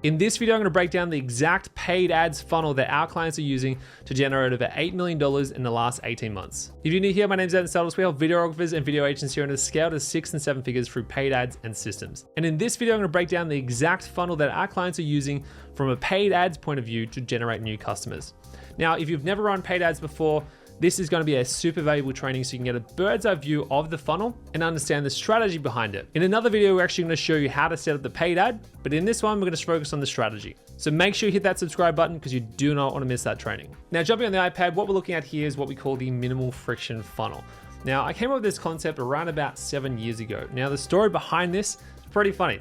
In this video, I'm going to break down the exact paid ads funnel that our clients are using to generate over $8 million in the last 18 months. If you're new here, my name is Ayrton. We help videographers and video agents here to scale to 6 and 7 figures through paid ads and systems. And in this video, I'm going to break down the exact funnel that our clients are using from a paid ads point of view to generate new customers. Now, if you've never run paid ads before, this is going to be a super valuable training so you can get a bird's eye view of the funnel and understand the strategy behind it. In another video, we're actually going to show you how to set up the paid ad, but in this one, we're going to focus on the strategy. So make sure you hit that subscribe button because you do not want to miss that training. Now, jumping on the iPad, what we're looking at here is what we call the minimal friction funnel. Now, I came up with this concept around about 7 years ago. Now, the story behind this is pretty funny.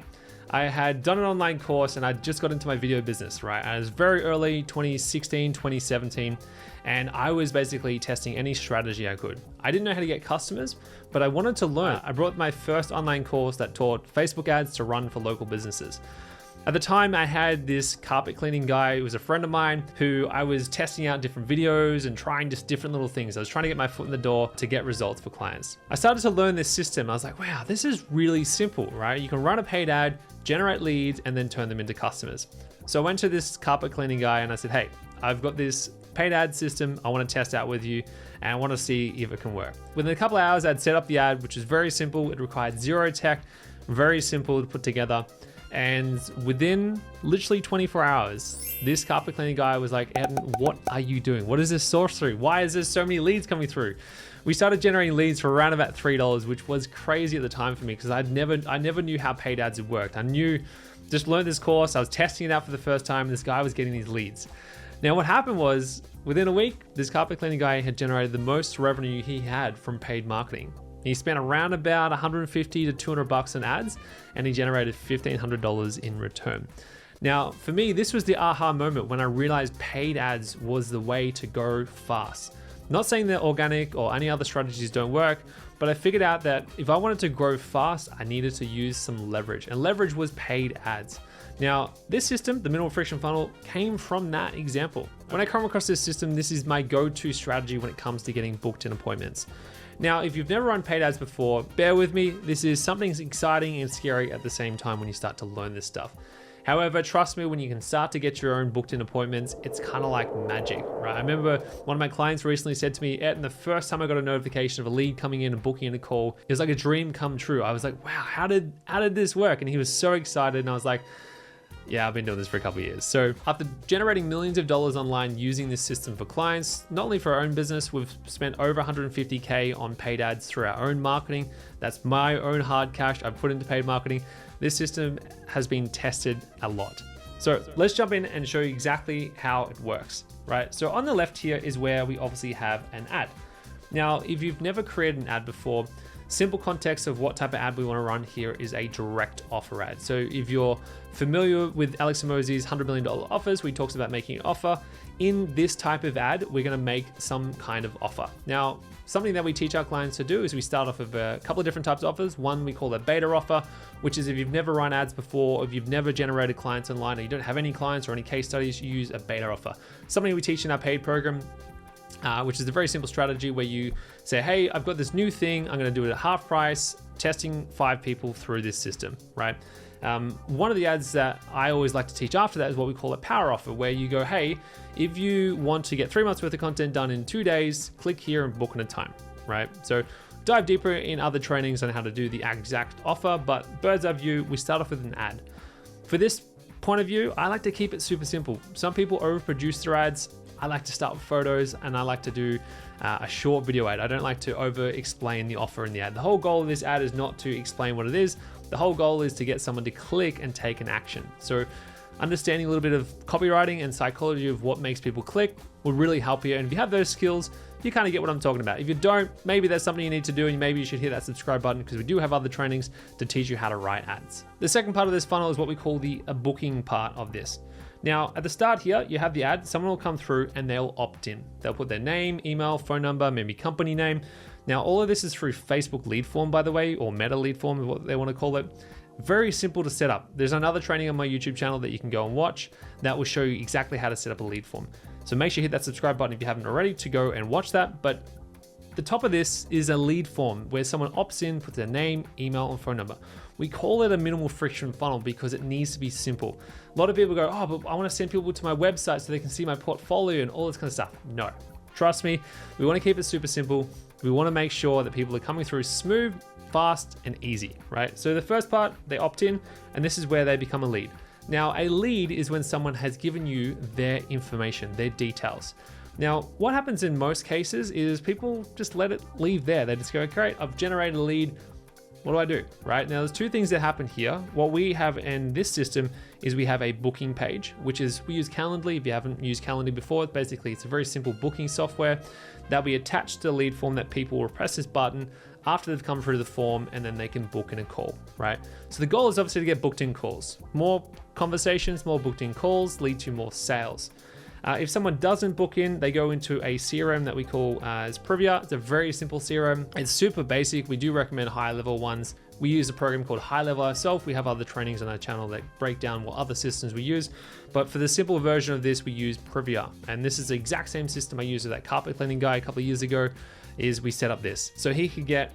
I had done an online course and I just got into my video business, right? I was very early, 2016, 2017, and I was basically testing any strategy I could. I didn't know how to get customers, but I wanted to learn. I brought my first online course that taught Facebook ads to run for local businesses. At the time, I had this carpet cleaning guy who was a friend of mine who I was testing out different videos and trying just different little things. I was trying to get my foot in the door to get results for clients. I started to learn this system. I was like, wow, this is really simple, right? You can run a paid ad, generate leads, and then turn them into customers. So I went to this carpet cleaning guy and I said, hey, I've got this paid ad system I want to test out with you and I want to see if it can work. Within a couple of hours, I'd set up the ad, which is very simple. It required zero tech, very simple to put together. And within literally 24 hours, this carpet cleaning guy was like, Ayrton, what are you doing? What is this sorcery? Why is there so many leads coming through? We started generating leads for around about $3, which was crazy at the time for me because I never knew how paid ads had worked. Just learned this course. I was testing it out for the first time. And this guy was getting these leads. Now, what happened was within a week, this carpet cleaning guy had generated the most revenue he had from paid marketing. He spent around about 150 to 200 bucks in ads and he generated $1,500 in return. Now, for me, this was the aha moment when I realized paid ads was the way to go fast. Not saying that organic or any other strategies don't work, but I figured out that if I wanted to grow fast, I needed to use some leverage, and leverage was paid ads. Now, this system, the minimal friction funnel, came from that example. When I come across this system, this is my go-to strategy when it comes to getting booked in appointments. Now, if you've never run paid ads before, bear with me. This is something exciting and scary at the same time when you start to learn this stuff. However, trust me, when you can start to get your own booked in appointments, it's kind of like magic, right? I remember one of my clients recently said to me, Ayrton, the first time I got a notification of a lead coming in and booking in a call, it was like a dream come true. I was like, wow, how did this work? And he was so excited. And I was like, yeah, I've been doing this for a couple of years. So after generating millions of dollars online using this system for clients, not only for our own business, we've spent over 150K on paid ads through our own marketing. That's my own hard cash I've put into paid marketing. This system has been tested a lot. So let's jump in and show you exactly how it works, right? So on the left here is where we obviously have an ad. Now, if you've never created an ad before, simple context of what type of ad we want to run here is a direct offer ad. So if you're familiar with Alex Hormozi's $100 million offers, we talked about making an offer. In this type of ad, we're going to make some kind of offer. Now, something that we teach our clients to do is we start off with a couple of different types of offers. One we call a beta offer, which is if you've never run ads before, or if you've never generated clients online, or you don't have any clients or any case studies, you use a beta offer. Something we teach in our paid program, which is a very simple strategy where you say, hey, I've got this new thing. I'm going to do it at half price, testing 5 people through this system, right? One of the ads that I always like to teach after that is what we call a power offer, where you go, hey, if you want to get 3 months worth of content done in 2 days, click here and book in a time, right? So dive deeper in other trainings on how to do the exact offer, but bird's eye view, we start off with an ad. For this point of view, I like to keep it super simple. Some people overproduce their ads. I like to start with photos and I like to do a short video ad. I don't like to over explain the offer in the ad. The whole goal of this ad is not to explain what it is. The whole goal is to get someone to click and take an action. So understanding a little bit of copywriting and psychology of what makes people click will really help you. And if you have those skills, you kind of get what I'm talking about. If you don't, maybe that's something you need to do and maybe you should hit that subscribe button because we do have other trainings to teach you how to write ads. The second part of this funnel is what we call the booking part of this. Now, at the start here, you have the ad, someone will come through and they'll opt in. They'll put their name, email, phone number, maybe company name. Now, all of this is through Facebook lead form, by the way, or meta lead form is what they want to call it. Very simple to set up. There's another training on my YouTube channel that you can go and watch that will show you exactly how to set up a lead form. So make sure you hit that subscribe button if you haven't already to go and watch that. But the top of this is a lead form where someone opts in, puts their name, email, and phone number. We call it a minimal friction funnel because it needs to be simple. A lot of people go, oh, but I want to send people to my website so they can see my portfolio and all this kind of stuff. No, trust me, we want to keep it super simple. We want to make sure that people are coming through smooth, fast, and easy, right? So the first part, they opt in, and this is where they become a lead. Now, a lead is when someone has given you their information, their details. Now, what happens in most cases is people just let it leave there. They just go, great, I've generated a lead. What do I do, right? Now, there's two things that happen here. What we have in this system is we have a booking page, which is, we use Calendly. If you haven't used Calendly before, basically it's a very simple booking software that'll be attached to the lead form that people will press this button after they've come through the form, and then they can book in a call, right? So the goal is obviously to get booked in calls. More conversations, more booked in calls lead to more sales. If someone doesn't book in, they go into a CRM that we call as Privia. It's a very simple CRM. It's super basic. We do recommend higher level ones. We use a program called High Level ourselves. We have other trainings on our channel that break down what other systems we use. But for the simple version of this, we use Privia. And this is the exact same system I used with that carpet cleaning guy a couple of years ago, is we set up this. So he could get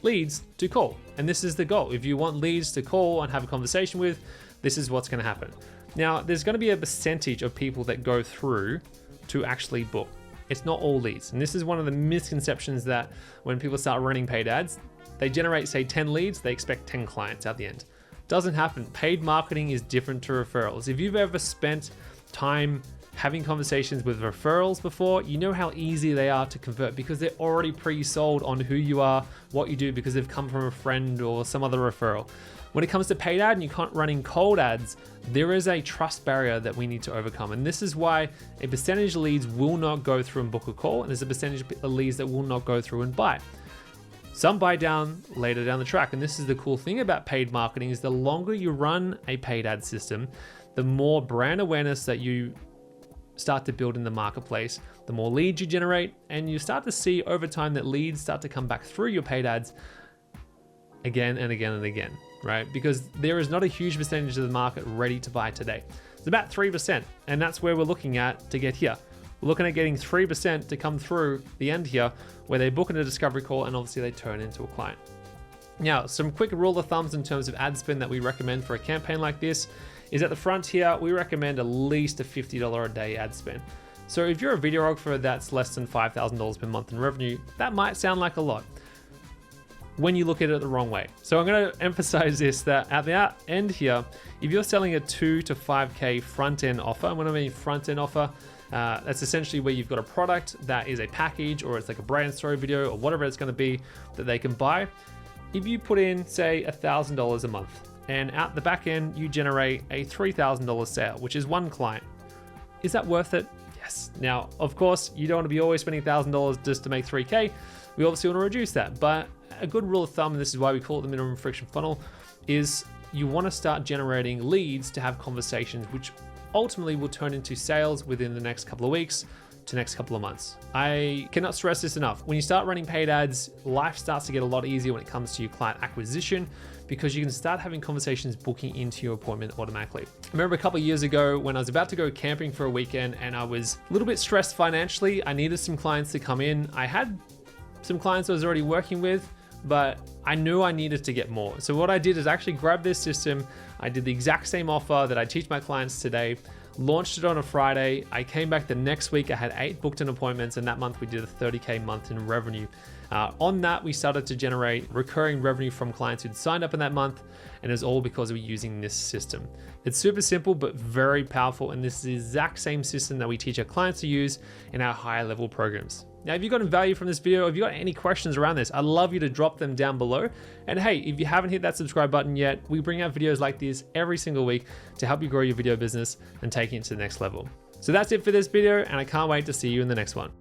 leads to call. And this is the goal. If you want leads to call and have a conversation with, this is what's going to happen. Now, there's going to be a percentage of people that go through to actually book. It's not all leads. And this is one of the misconceptions that when people start running paid ads, they generate, say, 10 leads, they expect 10 clients at the end. Doesn't happen. Paid marketing is different to referrals. If you've ever spent time having conversations with referrals before, you know how easy they are to convert because they're already pre-sold on who you are, what you do, because they've come from a friend or some other referral. When it comes to paid ad and you can't running cold ads, there is a trust barrier that we need to overcome. And this is why a percentage of leads will not go through and book a call, and there's a percentage of leads that will not go through and buy. Some buy down later down the track. And this is the cool thing about paid marketing, is the longer you run a paid ad system, the more brand awareness that you start to build in the marketplace, the more leads you generate, and you start to see over time that leads start to come back through your paid ads again and again and again, right? Because there is not a huge percentage of the market ready to buy today. It's about 3%, and that's where we're looking at to get here. We're looking at getting 3% to come through the end here, where they book in a discovery call and obviously they turn into a client. Now, some quick rule of thumbs in terms of ad spend that we recommend for a campaign like this is at the front here, we recommend at least a $50 a day ad spend. So if you're a videographer that's less than $5,000 per month in revenue, that might sound like a lot when you look at it the wrong way. So I'm going to emphasize this, that at the end here, if you're selling a 2 to 5K front end offer, and when I mean front end offer, that's essentially where you've got a product that is a package, or it's like a brand story video or whatever it's going to be that they can buy. If you put in, say, $1,000 a month, and at the back end, you generate a $3,000 sale, which is one client. Is that worth it? Yes. Now, of course, you don't want to be always spending $1,000 just to make 3K. We obviously want to reduce that, but a good rule of thumb, and this is why we call it the minimum friction funnel, is you want to start generating leads to have conversations, which ultimately will turn into sales within the next couple of weeks to next couple of months. I cannot stress this enough. When you start running paid ads, life starts to get a lot easier when it comes to your client acquisition, because you can start having conversations booking into your appointment automatically. I remember a couple of years ago when I was about to go camping for a weekend and I was a little bit stressed financially. I needed some clients to come in. I had some clients I was already working with, but I knew I needed to get more. So what I did is actually grab this system. I did the exact same offer that I teach my clients today, launched it on a Friday. I came back the next week, I had 8 booked in appointments, and that month we did a 30K month in revenue. On that, we started to generate recurring revenue from clients who'd signed up in that month, and it's all because we're using this system. It's super simple, but very powerful, and this is the exact same system that we teach our clients to use in our higher level programs. Now, if you've gotten value from this video, if you've got any questions around this, I'd love you to drop them down below. And hey, if you haven't hit that subscribe button yet, we bring out videos like this every single week to help you grow your video business and take it to the next level. So that's it for this video, and I can't wait to see you in the next one.